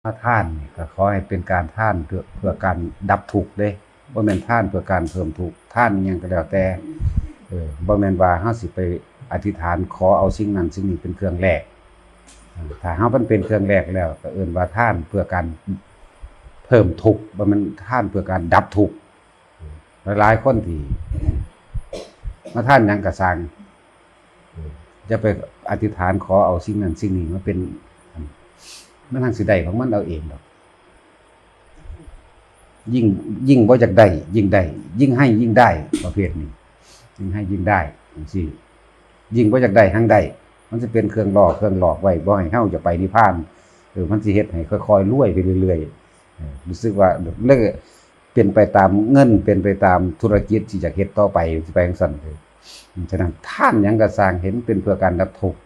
ถ้าท่านนี่ก็ขอให้เป็นการท่านเพื่อการดับทุกข์เด้บ่แม่นท่านเพื่อการเพิ่มทุกข์ท่านอิหยังก็แล้วแต่บ่แม่นว่าเฮาสิไปอธิษฐานขอเอาสิ่งนั้นสิ่งนี้เป็นเครื่องแลกถ้าเฮามันเป็นเครื่องแลกแล้วก็เอิ้นว่าท่านเพื่อการเพิ่มทุกข์บ่แม่นท่านเพื่อการดับทุกข์หลายๆคนที่มาท่านหยังก็สร้างจะไปอธิษฐานขอเอาสิ่งนั้นสิ่งนี้มาเป็นมันทางสิได้ของมันเอาเองดอกยิ่งบ่อยากได้ยิ่งได้ยิ่งให้ยิ่งได้ประเภทนี้ยิ่งให้ยิ่งได้จังซี่ยิ่งบ่อยากได้หังได้มันจะเป็นเครื่องล่อเครื่องหลอกไว้บ่ให้เฮาจะไปนิพพานมันสิเฮ็ดให้ค่อยๆรวยไปเรื่อยๆรู้สึกว่าเลิกเป็นไปตามเงินเป็นไปตามธุรกิจที่จะเฮ็ดต่อไปสิไปจังซั่นฉะนั้นท่านหยังก็สร้างเห็นเป็นเพื่อการดับทุกข์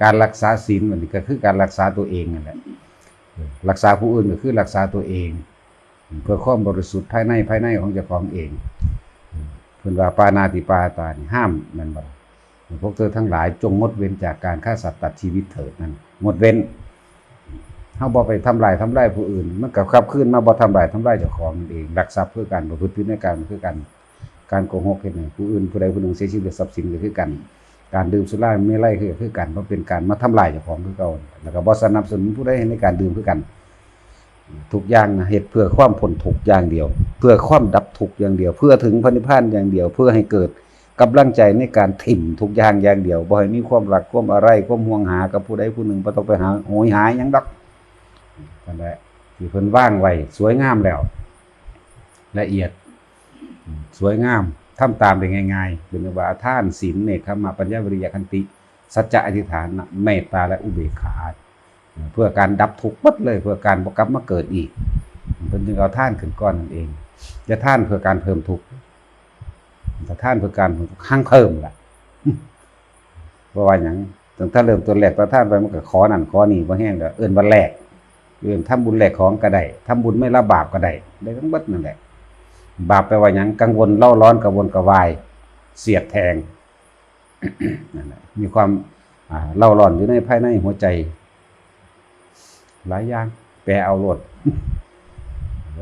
การรักษาศีลมันก็คือการรักษาตัวเองนั่นแหละรักษาผู้อื่นก็คือรักษาตัวเองเพื่อความบริสุทธิ์ภายในของเจ้าของเองเพิ่นว่าปานาติปาตานี่ห้ามนั่นบ่พวกเธอทั้งหลายจงงดเว้นจากการฆ่าสัตว์ตัดชีวิตเถิดนั่นงดเว้นเฮาบ่ไปทำลายผู้อื่นมันก็กลับคืนมาบ่ทำลายเจ้าของนั่นเองรักทรัพย์คือกันประพฤติผิดในการคือกันการโกหกเฮ็ดให้ผู้อื่นผู้ใดผู้หนึ่งเสียชีวิตหรือทรัพย์สินก็คือกันการดื่มสุราเมลัยคือกันเพราะเป็นการมาทำลายเจ้าของคือเก่าแล้วก็บ่สนับสนุนผู้ใดในการดื่มคือกันทุกอย่างนะเฮ็ดเพื่อความพ้นทุกข์อย่างเดียวเพื่อความดับทุกข์อย่างเดียวเพื่อถึงพระนิพพานอย่างเดียวเพื่อให้เกิดกำลังใจในการถิ่มทุกอย่างอย่างเดียวบ่ให้มีความรักความอะไรความห่วงหากับผู้ใดผู้หนึ่งบ่ต้องไปหาโหยหาหยังดอกนั่นแหละที่เพิ่นวางไว้สวยงามแล้วละเอียดสวยงามทำตามได้ง่ายๆเป็นว่าทานศีลเนกขมะปัญญาวิริยะขันติสัจจะอธิษฐานเมตตาและอุเบกขาเพื่อการดับทุกข์หมดเลยเพื่อการบ่กลับมาเกิดอีกเพิ่นจึงเอาท่านขึ้นก่อนนั่นเองจะท่านเพื่อการเพิ่มทุกข์ถ้าท่านเพื่อการหั่งเพิ่มล่ะบ่ว่าหยังตั้งแต่เริ่มต้นแรกตอนท่านไปมันก็ขอนั่นขอนี่บ่แห้งแล้วเอิ้นว่าแลกเอิ้นทำบุญแลกของก็ได้ทำบุญไม่ละบาปก็ได้ทั้งหมดนั่นแหละบาปแปลว่าหยังกังวลเล่าร้อนกระวนกระวายเสียดแทงนั่นแหละมีความเล่าร้อนอยู่ในภายในหัวใจหลายอย่างแปลเอาโลด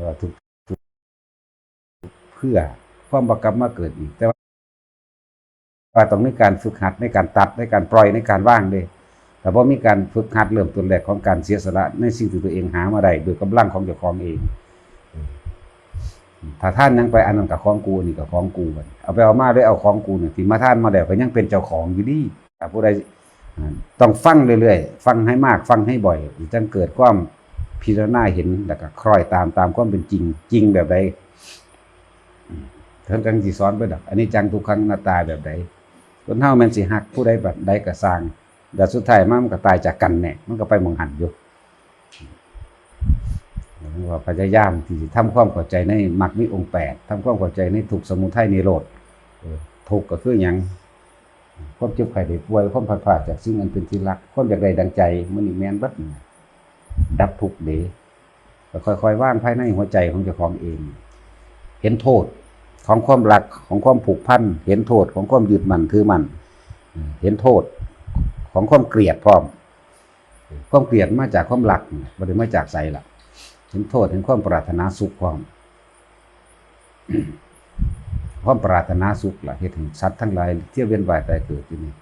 ว่าทุกเพื่อความบ่กลับมาเกิดอีกแต่ว่าต้องมีการฝึกหัดในการตัดในการปล่อยในการว่างเด้แต่พอมีการฝึกหัดเริ่มต้นแรกของการเสียสละในสิ่งที่ตัวเองหามาได้โดยกำลังของเจ้าของเองถ้าท่านยังไปอันนั้นกับของกูนี่กับของกูกันเอาไปเอามาได้เอาของกูเนี่ยที่มาท่านมาแล้วก็ยังเป็นเจ้าของอยู่ดีแต่ผู้ใดต้องฟังเรื่อยๆฟังให้มากฟังให้บ่อยจึงเกิดความพิจารณาเห็นแล้วก็คล้อยตามความเป็นจริงจริงแบบใดท่านจังสิสอนไปดอกอันนี้จังทุกครั้งหน้าตาแบบใดคนเฮาแม่นสิฮักผู้ใดแบบใดก็สร้างแต่สุดท้ายมันก็ตายจากกันแน่มันก็ไปมองหันอยู่ว่าพยายามที่ทำความเข้าใจในมรรคมีองค์8ทำความเข้าใจในทุกข์สมุทัยนิโรธทุกข์ก็คือหยังความเจ็บไข้ได้ป่วยความพลาดจากสิ่งอันเป็นที่รักความอยากได้ดังใจมันนี่แม่นเบิดดับทุกข์เด้ก็ค่อยๆว่างภายในหัวใจของเจ้าของเองเห็นโทษของความรักของความผูกพันเห็นโทษของความยึดมั่นถือมั่นเห็นโทษของความเกลียดพร้อมความเกลียดมาจากความรักบ่ได้มาจากไสล่ะเห็นโทษเห็นความปรารถนาสุขความปรารถนาสุขล่ะเฮ็ดให้สัตว์ทั้งหลายเที่ยวเวียนว่ายตายเกิดอยู่นี่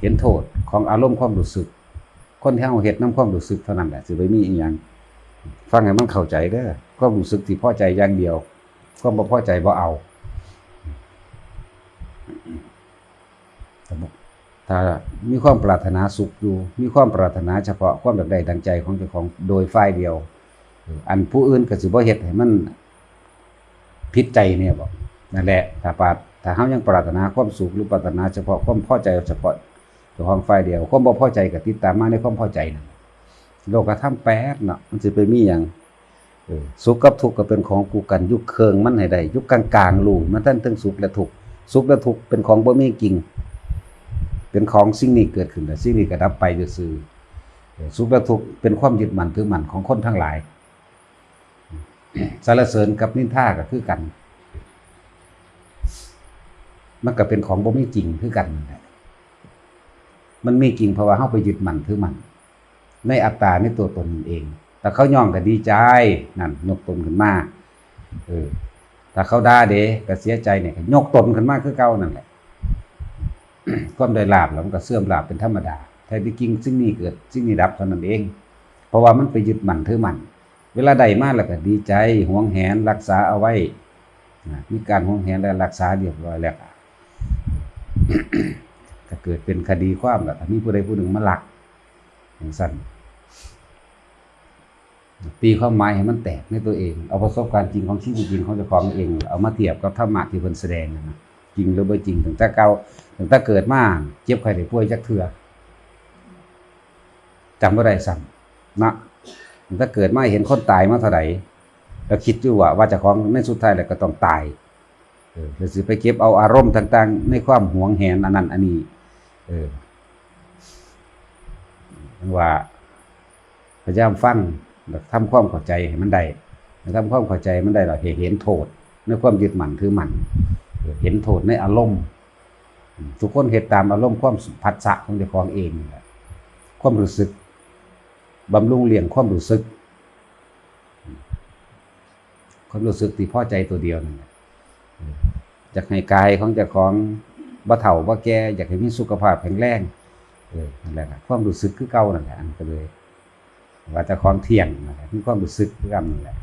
เห็นโทษของอารมณ์ความรู้สึกคนที่เฮาเฮ็ดนำความรู้สึกเท่านั้นแหละสิบ่มีอีหยังฟังให้มันเข้าใจเด้อความรู้สึกที่พอใจอย่างเดียวความบ่พอใจบ่เอาถ้ามีความปรารถนาสุขอยู่มีความปรารถนาเฉพาะความอยากได้ดังใจของเจ้าของโดยฝ่ายเดียวอันผู้อื่นก็สิบ่เฮ็ดให้มันผิดใจเนี่ยบ่นั่นแหละถ้าเฮายังปรารถนาความสุขหรือปรารถนาเฉพาะความพอใจเฉพาะเจ้าของฝ่ายเดียวความบ่พอใจก็ติดตามมาในความพอใจนั่นโลกธรรม8เนาะมันสิไปมีหยังสุขกับทุกข์ก็เป็นของคู่กันอยู่เคิงมันให้ได้อยู่กลางๆรู้มันทั้งสุขและทุกข์สุขและทุกข์เป็นของบ่มีจริงเป็นของสิ่งนี้เกิดขึ้นแล้วสิ่งนี้ก็ดับไปซื่อๆสุขและทุกข์เป็นความยึดมั่นถือมั่นของคนทั้งหลายสรรเสริญกับนินทาก็คือกันมันก็เป็นของบ่มีจริงคือกันมันมีจริงเพราะว่าเฮาไปยึดมั่นถือมั่น ในอัตตาในตัวตนเองแต่เขาย่องก็ดีใจนั่นยกตนขึ้นมาถ้าเขาด่าเด้ก็เสียใจเนี่ยยกตนขึ้นมาคือเก่านั่นแหละความได้ลาภแล้วมันก็เสื่อมลาภเป็นธรรมดาแท้ที่จริงสิ่งนี้เกิดสิ่งนี้ดับเท่านั้นเองเพราะว่ามันไปยึดมั่นถือมั่นเวลาใดมาแล้วก็ดีใจหวงแหนรักษาเอาไว้มีการหวงแหนและรักษาเรียบร้อยแล้วก็เกิดเป็นคดีความแล้วมีผู้ใดผู้หนึ่งมาลักอย่างสั้นตีความหมายให้มันแตกในตัวเองเอาประสบการณ์จริงของชีวิตจริงของเจ้าของเองเอามาเทียบกับธรรมะที่เพิ่นแสดงนะจริงหรือไม่จริงถึงแต่เก่าถึงแต่เกิดมาเจ็บไข้ได้ป่วยจักเทื่อจำบ่ได้ซ้ำนะถึงแต่เกิดมาเห็นคนตายมาเท่าใดแล้วคิดอยู่ว่าเจ้าของในสุดท้ายแล้วก็ต้องตายหรือสิไปเก็บเอาอารมณ์ต่างๆในความหวงแหนอันนั้นอันนี้ว่าพยายามฟังทำความเข้าใจให้มันได้ทำความเข้าใจมันได้เราเห็นโทษในความยึดมั่นถือมั่นเห็นโทษในอารมณ์ทุกคนเหตุตามอารมณ์ความผัสสะของเจ้าของเองความรู้สึกบำรุงเลี้ยงความรู้สึกที่พอใจตัวเดียวนั่นอยากให้กายของเจ้าของบ่เฒ่าบ่แก่อยากให้มีสุขภาพแข็งแรงนั่นแหละความรู้สึกคือเก่านั่นแหละอันก็เลยว่าเจ้าของเที่ยงนะครับมีความรู้สึกคือกันนั่นแหละ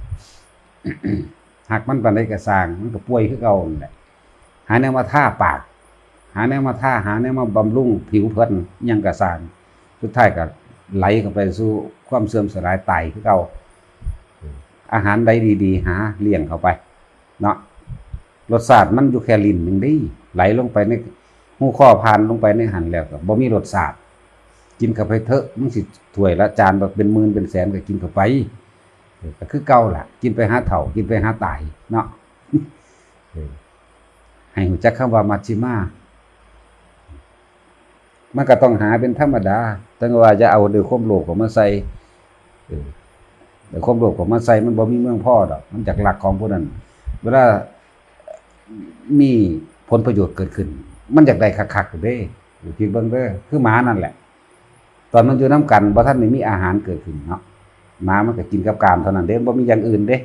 หากมันปานใดก็สร้างมันก็ป่วยคือเก่านั่นแหละหาแนวมาท่าปากหาแนวมาท่าหาแนวมาบำรุงผิวเพิ่นยังก็สร้างสุดท้ายก็ไหลเข้าไปสู่ความเสื่อมสลายตายคือเก่าอาหารใดดีๆหาเลี้ยงเข้าไปเนาะรสชาติมันอยู่แค่ลิ้นนึงได้ไหลลงไปในหูคอผ่านลงไปในหันแล้วก็บ่มีรสชาติกินเข้าไปเถอะมันสิถ้วยละจานแบบเป็นหมื่นเป็นแสนก็กินเข้าไปก็คือเก่าล่ะกินไปหาเฒ่ากินไปหาตายเนาะให้รู้จักคำว่ามัชฌิมามันก็ต้องหาเป็นธรรมดาแต่ว่าจะเอาด้วยความโลภของมาใส่แต่ความโลภของมาใส่มันบ่มีเมืองพ่อดอกมันจากหลักของพวกนั้นเวลามีผลประโยชน์เกิดขึ้นมันอยากได้คักๆเด้อยู่คิดเบิ่งเด้อคือหมานั่นแหละตอนมันอยู่น้ำกันบ่ทันได้มีอาหารเกิดขึ้นเนาะหมามันก็กินกับกามเท่านั้นเด้บ่มีอย่างอื่นเด้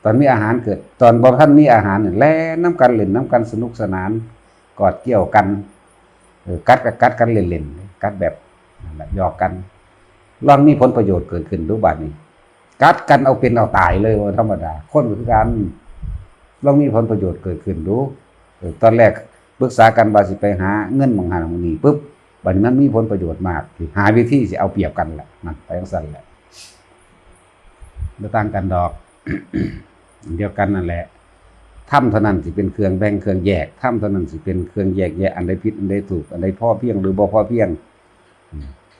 ตอนมีอาหารเกิดตอนบ่ทันมีอาหารเนี่ยแล่น้ำกันเล่นน้ำกันสนุกสนานกอดเกี่ยวกันกัดกับกัดกันเล่นๆกัดแบบนั่นแหละหยอกกันลองมีผลประโยชน์เกิดขึ้นดูบัดนี้กัดกันเอาเป็นเอาตายเลยว่าธรรมดาคนคือกันลองมีผลประโยชน์เกิดขึ้นดูตอนแรกปรึกษากันว่าสิไปหาเงินบางหาบางนี้ปุ๊บบัดนี้มันมีผลประโยชน์มากหาวิธีสิเอาเปรียบกันแหละมันไปจังซั่นแหละบ่ต่างกันดอก เดียวกันนั่นแหละธรรมเท่านั้นสิเป็นเครื่องแบ่งเครื่องแยกธรรมเท่านั้นสิเป็นเครื่องแยกแยะอันใดผิดอันใดถูกอันใดพอเพียงหรือบ่พอเพียง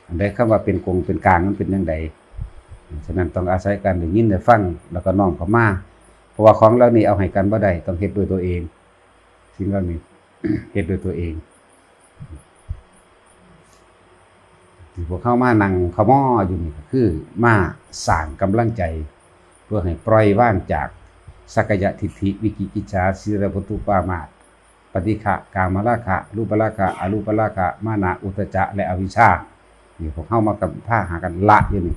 อันใดคำว่าเป็นกงเป็นกลางมันเป็นจังไดฉะนั้นต้องอาศัยการได้ยินได้ฟังแล้วก็น้อมเข้ามาเพราะว่าของเหล่านี้เอาให้กันบ่ได้ต้องเฮ็ดด้วยตัวเองสิ่งเหล่านี้ เฮ็ดด้วยตัวเองที่พวกเข้ามานั่งขม้ออยู่นี่ก็คือมาสร้างกำลังใจเพื่อให้ปล่อยวางจากสักยะทิฏฐิวิกิกิจฉาศีลปตุปามาสปฏิฆะกามราคะรูปราคะอรูปราคะมานะอุทธัจจะและอวิชชานี่พวกเข้ามากับผ้าหากันละอยู่นี่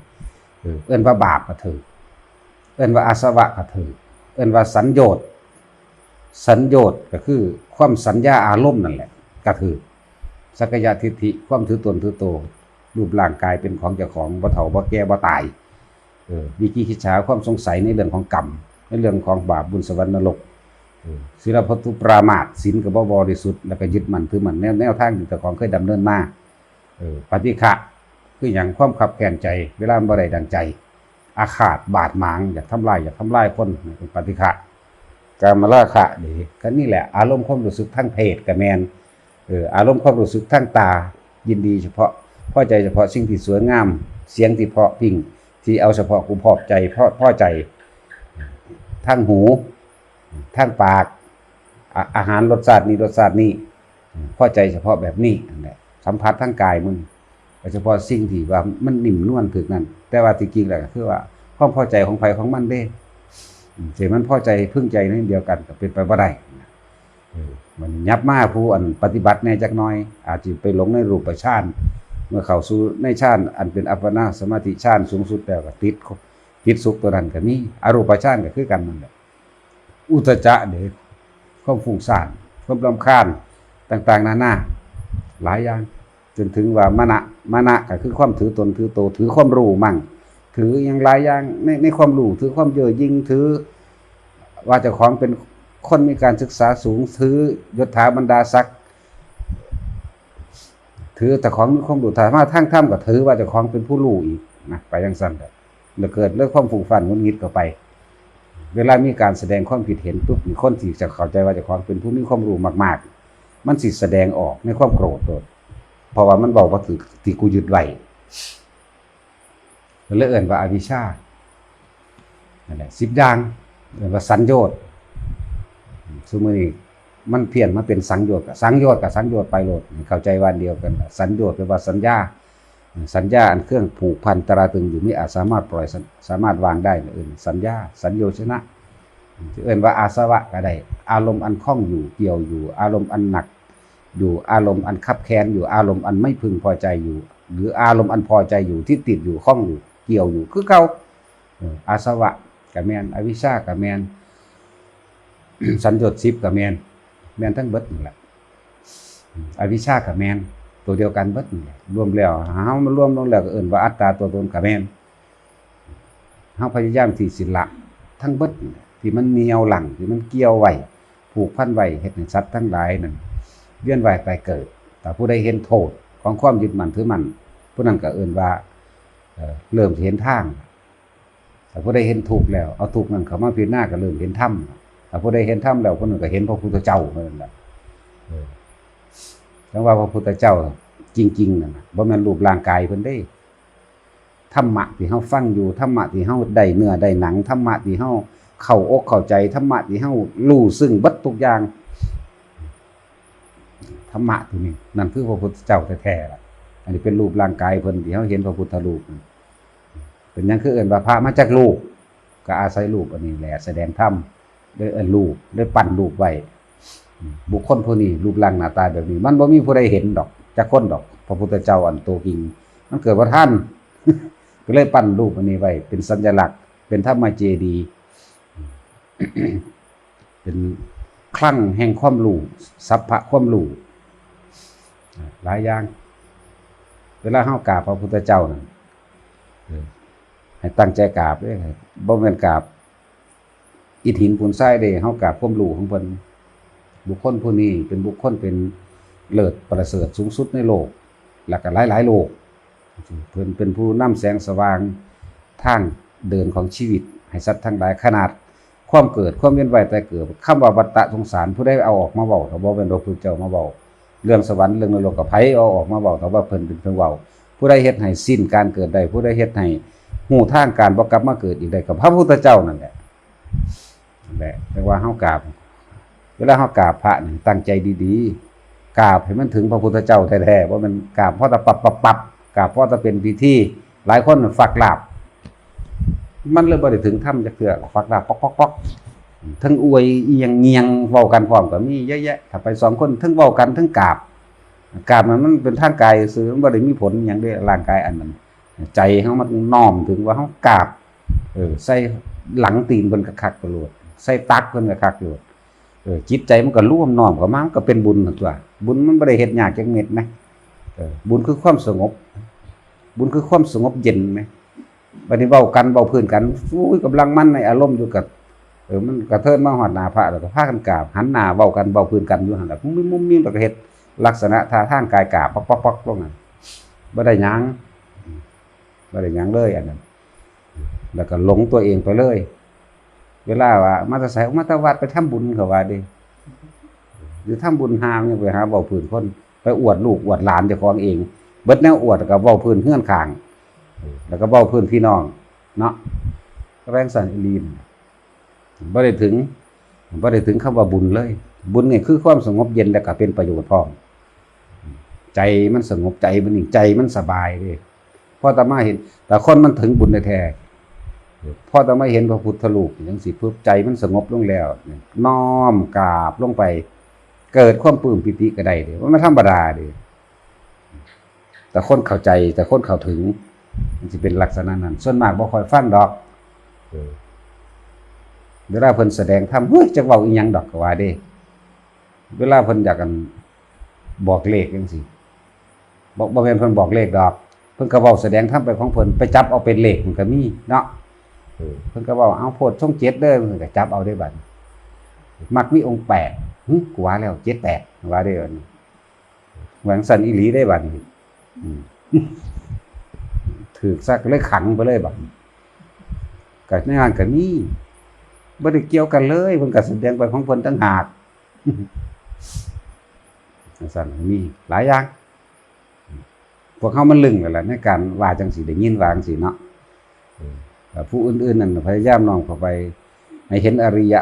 เอิ้นว่าบาปก็ถือเอิ้นว่าอาสวะก็ถือเอิ้นว่าสัญโยชน์ก็คือความสัญญาอารมณ์นั่นแหละก็ถือสักยะทิฏฐิความถือตนถือโตรูปร่างกายเป็นของเจ้าของบ่เฒ่าบ่แก่บ่ตายวิกิกิจฉาความสงสัยในเรื่องของกรรมในเรื่องของบาปบุญสวรรค์นรกศีลพัตถุปรามาสศีลก็บ่บริสุทธิ์แล้วก็ยึดมั่นถือมั่นแนวทางที่เจ้าของเคยดำเนินมาปฏิฆะคือหยังความขับแค้นใจเวลาบ่ได้ดังใจอาฆาตบาดหมางอยากทำลายคนเป็นปฏิฆะกามราคะนี่ก็นี่แหละอารมณ์ความรู้สึกทางเพศก็แม่นอารมณ์ความรู้สึกทางตายินดีเฉพาะพอใจเฉพาะสิ่งที่สวยงามเสียงที่เพราะพิงที่เอาเฉพาะกูพอใจพอใจทางหูทางปากอาหารรสชาตินี้พอใจเฉพาะแบบนี้นั่นแหละสัมผัสทางกายมึงเฉพาะสิ่งที่ว่ามันนิ่มนวลถึกนั่นแต่ว่าจริงๆแล้วก็คือว่าความพอใจของไผของมันเด้สิมันพอใจพึงใจในเดียวกันก็เป็นไปบ่ได้มันยับมาผู้อันปฏิบัติแน่จักหน่อยอาจสิไปหลงในรูปฌาน เมื่อเข้าสู่ในฌานอันเป็นอัปปนาสมาธิฌานสูงสุดแล้วก็ติดสุขตัวนั้นก็มีอรูปฌานก็คือกันนั่นแหละอุทจะเด้ความฟุ้งซ่านความรำคาญต่างๆนานาหลายอย่างจนถึงว่ามณะก็คือความถือตนถือโตถือความรู้มั่งถืออย่างหลายอย่างในความรู้ถือความเย่อหยิ่งถือว่าเจ้าของเป็นคนมีการศึกษาสูงถือยศถาบรรดาศักดิ์ถือแต่ของมีความรู้ถ้ามาทั้งถ้ำก็ถือว่าเจ้าของเป็นผู้รู้อีกนะไปอย่างสั้นแล้วเกิดเรื่องความฟุ้งซ่านงุนงิดเข้าไปเวลามีการแสดงความคิดเห็นปุ๊บมีคนที่จะเข้าใจว่าเจ้าของเป็นผู้มีความรู้มากๆมันสิแสดงออกในความโกรธโดดเพราะว่ามันบอกว่าถือที่กูยึดไว้เลยเอ่นว่าอวิชชานั่นแหละ10อย่างเอ่นว่าสัญโยชน์สมมุติมันเพี้ยนมาเป็นสังโยชน์กับสังโยชน์ไปโลดเข้าใจวันเดียวกันสัญโยชน์แปลว่าสัญญาอันเครื่องผูกพันตราตรึงอยู่มิอาจสามารถปล่อยสามารถวางได้สัญญาสัญโยชนะที่เอ่นว่าอาสวะก็ได้อารมณ์อันคล้องอยู่เกี่ยวอยู่อารมณ์อันหนักอยู่อารมณ์อันคับแค้นอยู่อารมณ์อันไม่พึงพอใจอยู่หรืออารมณ์อันพอใจอยู่ที่ติดอยู่คล้องอยู่เกี่ยวอยู่คือเก่าอาสวะก็แม่นอวิชชาก็แม่น สัญโยชน์10ก็แม่นทั้งเบิดนี่แหละอวิชชาก็แม่นตัวเดียวกันเบิดนี่แหละรวมแล้วเฮามารวมลงแล้วก็เอิ้นว่าอัตตาตัวตนก็แม่นเฮาพยายามที่สิละทั้งเบิดที่มันเหนี่ยวหลังที่มันเกี่ยวไว้ผูกพันไว้เฮ็ดให้สัตว์ทั้งหลายนั่นเวียนว่ายตายเกิดแต่ผู้ใดเห็นโทษของความยึดมั่นถือมั่นผู้นั้นก็เอิ้นว่าเริ่มเห็นทางแต่ผู้ใดเห็นทุกข์แล้วเอาทุกข์นั้นเข้ามาพิจารณาก็เริ่มเห็นธรรมแต่ผู้ใดเห็นธรรมแล้วคนนั้นก็เห็นพระพุทธเจ้าเหมือนกันแหละจังว่าพระพุทธเจ้าจริงๆนั่นน่ะบ่แม่นรูปร่างกายเพิ่นเด้ธรรมะที่เฮาฟังอยู่ธรรมะที่เฮาได้เนื้อได้หนังธรรมะที่เฮาเข้าอกเข้าใจธรรมะที่เฮารู้ซึ่งเบิดทุกอย่างธรรมะตัวนี้นั่นคือพระพุทธเจ้าแท้ๆล่ะอันนี้เป็นรูปร่างกายเพิ่นที่เฮาเห็นพระพุทธรูปเป็นหยังคือเอิ้นว่าพระมาจากรูปก็อาศัยรูปอันนี้แหละแสดงธรรมได้เอิ้นรูปได้ปั้นรูปไว้บุคคลผู้นี้รูปร่างหน้าตาแบบนี้มันบ่มีผู้ใดเห็นดอกจักคนดอกพระพุทธเจ้าอันโตจริงมันเกิดว่าท่าน ก็เลยปั้นรูปอันนี้ไว้เป็นสัญลักษณ์เป็นธรรมเจดีย์ เป็นคลั่งแห่งความรู้สัพพะความรู้หลายอย่างเวลาเฮากราบพระพุทธเจ้านั่นให้ตั้งใจกราบเด้อบ่แม่นกราบอิฐหินปูนทรายเด้เฮากราบความรู้ของเพิ่นบุคคลผู้นี้เป็นบุคคลเป็นเลิศประเสริฐสูงสุดในโลกแล้วก็หลายๆโลกเพิ่นเป็นผู้นำแสงสว่างทางเดินของชีวิตให้สัตว์ทั้งหลายขนาดความเกิดความเวียนว่ายตายเกิดคำว่าวัฏฏะสงสารผู้ใดเอาออกมาเว้าถ้าบ่เป็นพระพุทธเจ้ามาเว้าเรื่องสวรรค์เรื่องนรกก็ไผเอาออกมาเว้าถ้าว่าเพิ่นเป็นเพิ่นเว้าผู้ใดเฮ็ดให้สิ้นการเกิดได้ผู้ใดเฮ็ดให้ฮู้ทางการบ่กลับมาเกิดอีกได้ก็พระพุทธเจ้านั่นแหละแต่ว่าเฮากราบเวลาเฮากราบพระนี่ตั้งใจดีๆกราบให้มันถึงพระพุทธเจ้าแท้ๆบ่แม่นกราบเพราะแต่ปับกราบเพราะแต่เป็นพิธีหลายคนฝักลาบมันเลยบ่ได้ถึงธรรมจักเทื่อฝักลาบป๊อกๆทั้งอวยอีหยังเงียงเว้ากันพร้อมก็มีเยอะแยะถ้าไป2คนทั้งเว้ากันทั้งกราบมันเป็นทางกายซื่อมันบ่ได้มีผลหยังเด้ร่างกายอันนั้นใจเฮามันน้อมถึงว่าเฮากราบใส่หลังตีนเพิ่นคักๆโลดใส่ตักเพิ่นคักๆโลดจิตใจมันก็ร่วมน้อมเข้ามามันก็เป็นบุญนั่นตัวบุญมันบ่ได้เฮ็ดยากจักเม็ดนะบุญคือความสงบบุญคือความสงบเย็นไหมบัดนี้เว้ากันเว้าพื้นกันกำลังมันในอารมณ์อยู่กับมันกระเทินมาฮอดหน้าพระแล้วก็พากันกราบหันหน้าเว้ากันเว้าพื้นกันอยู่หั่นน่ะมุมๆแล้วก็เฮ็ดลักษณะท่าทางกายกราบป๊อกๆลงนั่นบ่ได้หยังเลยอันนั้นแล้วก็หลงตัวเองไปเลยเวลาว่ามาแต่ไสมาแต่วัดไปทำบุญเขาว่าเด้หรือทำบุญหาเนี่ยไปหาเว้าพื้นคนไปอวดลูกอวดหลานเจ้าของเองเบิดแนวอวดก็เว้าพื้นเฮือนข้างแล้วก็เว้าพื้นพี่น้องเนาะแรงสั่นอีลีนบ่ได้ถึงคำว่าบุญเลยบุญนี่คือความสงบเย็นแล้วก็เป็นประโยชน์พร้อมใจมันสงบใจมันนิ่งใจมันสบายเด้พอตามาเห็นแต่คนมันถึงบุญแท้พอตามาเห็นพระพุทธรูปจังสิปุ๊บใจมันสงบลงแล้วน้อมกราบลงไปเกิดความปลื้มปิติก็ได้เด้ว่ามันธรรมดาเด้ แต่คนเข้าใจแต่คนเข้าถึงมันสิเป็นลักษณะนั้นส่วนมากบ่ค่อยฟังดอกเวลาเพิ่นแสดงธรรมเฮ้ยจักเว้าอีหยังดอกก็ว่าเด้เวลาเพิ่นอยากกันบอกเลขจังซี่บ่แม่นเพิ่นบอกเลขดอกเพิ่นก็เว้าแสดงธรรมไปของเพิ่นไปจับเอาเป็นเลขมันก็มีเนาะเพิ่นก็เว้าเอาโพดช่อง7เด้อเพิ่นก็จับเอาได้บัดมักมีองค์8กูว่าแล้ว78ว่าได้บัดนี้หวังสั่นอีหลีได้บัดนี้ถูกซักเลยขังไปเลยบัดก็ในงานก็มีบ่ได้เกี่ยวกันเลยเพิ่นก็แสดงไปของเพิ่นต่างหากสั่นมีหลายอย่างพวกเขามันลึงแล้วล่ะในการว่าจังสิได้ยินว่าจังสิเนาะผู้อื่นๆนั่นพยายามน้อมเข้าไปให้เห็นอริยะ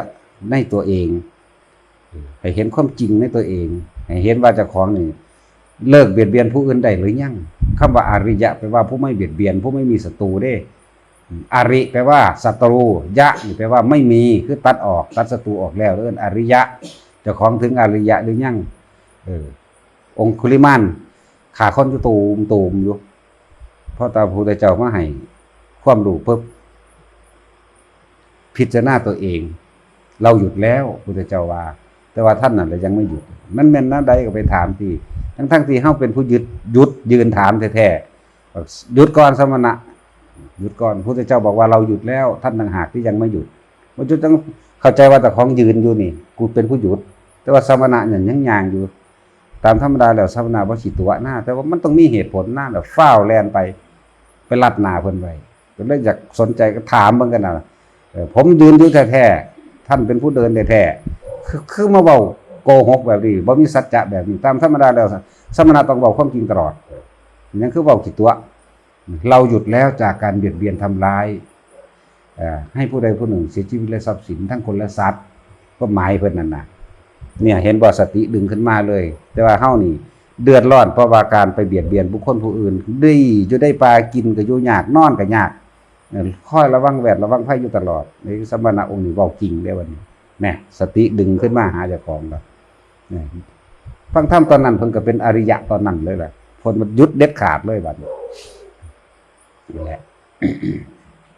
ในตัวเองให้เห็นความจริงในตัวเองให้เห็นว่าเจ้าของนี่เลิกเบียดเบียนผู้อื่นได้หรือยังคำว่าอริยะแปลว่าผู้ไม่เบียดเบียนผู้ไม่มีศัตรูเด้อริแปลว่าศัตรูยะนี่แปลว่าไม่มีคือตัดออกตัดศัตรูออกแล้วเอิ้นอริยะเจ้าของถึงอริยะหรือยังองคุลิมานขาค้อนอยู่ตูมอยู่เพราะตาพุทธเจ้ามาให้ความรู้เพิ่มพิจารณาตัวเองเราหยุดแล้วพุทธเจ้าว่าแต่ว่าท่านน่ะยังไม่หยุดมันแม่นนะใดก็ไปถามที่ทั้งที่เฮาเป็นผู้หยุดยืนถามแท้ๆหยุดก่อนสมณะหยุดก่อนพุทธเจ้าบอกว่าเราหยุดแล้วท่านต่างหากที่ยังไม่หยุดมันจะต้องเข้าใจว่าแต่ของยืนอยู่นี่กูเป็นผู้หยุดแต่ว่าสมณะเนี่ยยังย่างอยู่ตามธรรมดาแล้วสมณะบ่สิตัวหน้าแต่ว่ามันต้องมีเหตุผลหน้าแบบฟ้าวแล่นไปลัดหน้าเพิ่นไว้ก็เลยอยากสนใจก็ถามเบิ่งกันน่ะผมยืนอยู่แท้ๆท่านเป็นผู้เดินแท้ๆคือมาเว้าโกหกแบบนี้บ่มีสัจจะแบบนี้ตามธรรมดาแล้วสมณะต้องเว้าความจริงตลอดยังคือเว้าขี้ตัวเราหยุดแล้วจากการเบียดเบียนทำร้ายให้ผู้ใดผู้หนึ่งเสียชีวิตและทรัพย์สินทั้งคนและสัตว์ก็หมายเพิ่นนั่นน่ะเนี่ยเห็นบ่สติดึงขึ้นมาเลยแต่ว่าเฮานี่เดือดร้อนเพราะว่าการไปเบียดเบียนบุคคลผู้อื่นดีอยู่ได้ปลากินก็อยู่ยากนอนก็ยากคอยระวังแวดระวังภัยอยู่ตลอดในสมณะองค์นี้เว้าจริงเด้วันนี้แน่สติดึงขึ้นมาหาเจ้าของแล้วฟังธรรมตอนนั้นเพิ่นก็เป็นอริยะตอนนั้นเลยแหละเพิ่นมันหยุดเด็ดขาดเลยบัดนี้นี่แหละ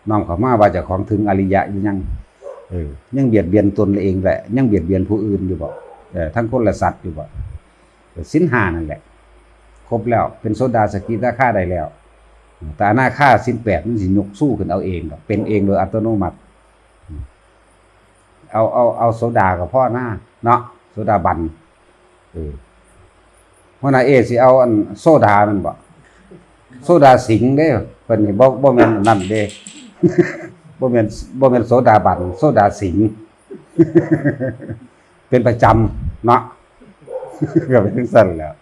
น้องเขามาว่าเจ้าของถึงอริยะอยู่ยังเบียดเบียนตนเองแหละยังเบียดเบียนผู้อื่นอยู่บ่ทั้งคนและสัตว์อยู่บ่ศีล5นั่นแหละครบแล้วเป็นโสดาสกิทาคาได้แล้วแต่อนาคาศีล8มันสิยกสู้ขึ้นเอาเองดอกเป็นเองโดยอัตโนมัติเอาโสดากับพ่อหน้าเนาะโสดาบันหัวหน้าสิเอาอันโซดามันบ่โซดาสิงเด้เพิ่นนี่บ่แม่นนั่นเด้บ่แม่นโสดาบันโซดาสิงเป็นประจำเนาะก็เป็นจังซั่นแล้ว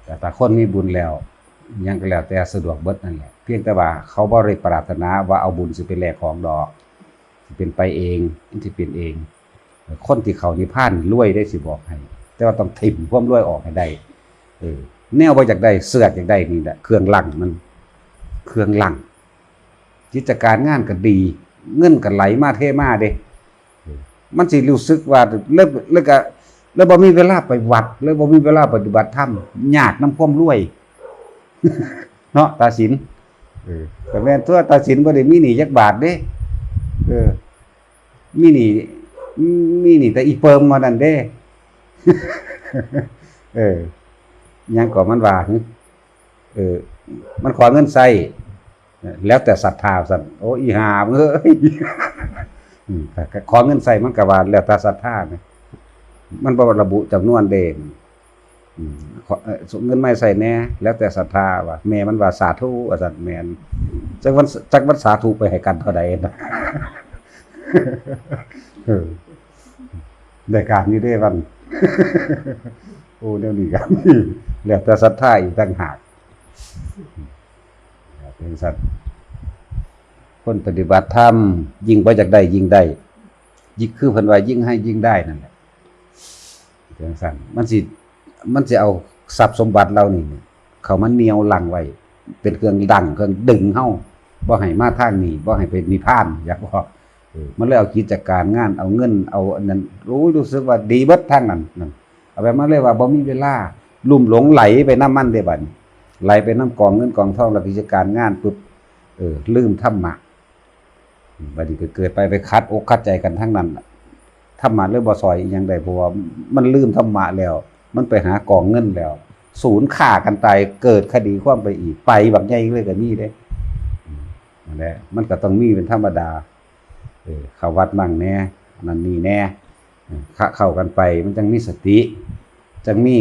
แต่ถ้าคนมีบุญแล้วยังก็แล้วแต่สะดวกเบิดนั่นแหละเพียงแต่ว่าเขาบ่ได้ปรารถนาว่าเอาบุญสิไปแลกของดอกสิเป็นไปเองสิเป็นเองคนที่เขานิพพานรวยได้สิบอกให้แต่ว่าต้องถิ่มความรวยออกให้ได้แนวบ่อยากได้เสือกอยากได้นี่แหละเครื่องลั่งมันเครื่องลั่งกิจการงานก็ดีเงินก็ไหลมาเทมาเด้มันสิรู้สึกว่าแล้วบ่มีเวลาไปวัดแล้วบ่มีเวลาปฏิบัติธรรมยากนำความรวยเนาะตาศิลป์ก็แม่นตัวตาศิลป์บ่ได้มีหนี้จักบาทเด้มีหนี้แต่อีเปิมมานั่นเด้ยังก็มันว่ามันขอเงินใช้แล้วแต่ศรัทธาซั่นโอ้อีห่ามึงเอ้ยขอเงินใช้มันก็ว่าแล้วแต่ศรัทธานะมันบ่ระบุจำนวนเด้เงินไม่ใส่แน่แล้วแต่ศรัทธาว่าแม่มันว่าสาธุว่าซั่นแม่นจักวันสาธุไปให้กันเท่าใดนะได้การนี้ได้วันโอ้เดี๋ยวนี้กันแล้วแต่ศรัทธาอีกต่างหากเป็นสัตว์คนปฏิบัติธรรมยิ่งบ่อยากได้ยิ่งได้ยิ่งคือเพิ่นว่ายิ่งให้ยิ่งได้นั่นแหละเป็นสัตว์มันสิเอาทรัพย์สมบัติเรานี่เขามันเหนียวลังไว้เป็นเครื่องดังเครื่องดึงเฮาบ่ให้มาทางนี้บ่ให้ไปนิพพานอยากบ่มันเลยเอากิจการงานเอาเงินเอาอันนั้นรู้สึกว่าดีเบิดทางนั้นเอาไปมาเลยว่าบ่มีเวลา ลุ่มหลงไหลไปน้ำมันเด้บัดนี้ไหลไปน้ำกองเงินกองทองแล้วกิจการงานปุ๊บลืมธรรมะบัดนี้ก็เกิดไปคัดอกคัดใจกันทั้งนั้นธรรมะเลยบ่ซอยอีหยังได้เพราะว่ามันลืมธรรมะแล้ว มันไปหากองเงินแล้วศูนย์ฆ่ากันตายเกิดคดีความไปอีกไปบักใหญ่เลยก็มีเด้นั่นแหละมันก็ต้องมีเป็นธรรมดาเข้าวัดมั่งแน่นั่นนี่แน่เข้ากันไปมันจังมีสติจังมี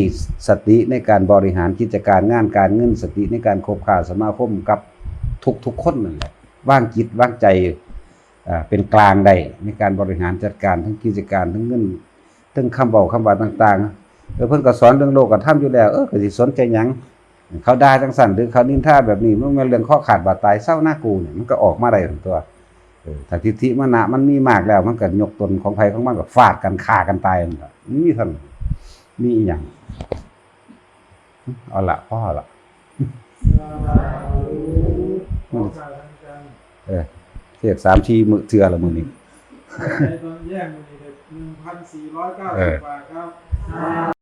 สติในการบริหารกิจการงานการเงินสติในการคบค้าสมาคมกับทุกคนนั่นแหละวางจิตวางใจเป็นกลางได้ในการบริหารจัดการทั้งกิจการทั้งเงินทั้งคำเว้าคำว่าต่างๆเพิ่นก็สอนเรื่องโลกธรรมอยู่แล้วก็สิสนใจหยังเขาด่าจังสั่นหรือเขานินทาแบบนี้มันเป็นเรื่องข้อขาดบาดตายเศร้าหน้ากูเนี่ยมันก็ออกมาได้ทั้งตัวถ้าทิฏฐิมานะมันมีมากแล้วมันก็ยกตนของไผของมันก็ฟาดกันฆ่ากันตายนั่นล่ะมีเท่านั้นมีอีหยังเอาล่ะพ่อล่ะเทศ3ทีมื้อเทื่อละมื้อนี้ตอนแย่งมื้อนี้ได้ 1,490 บาทครับ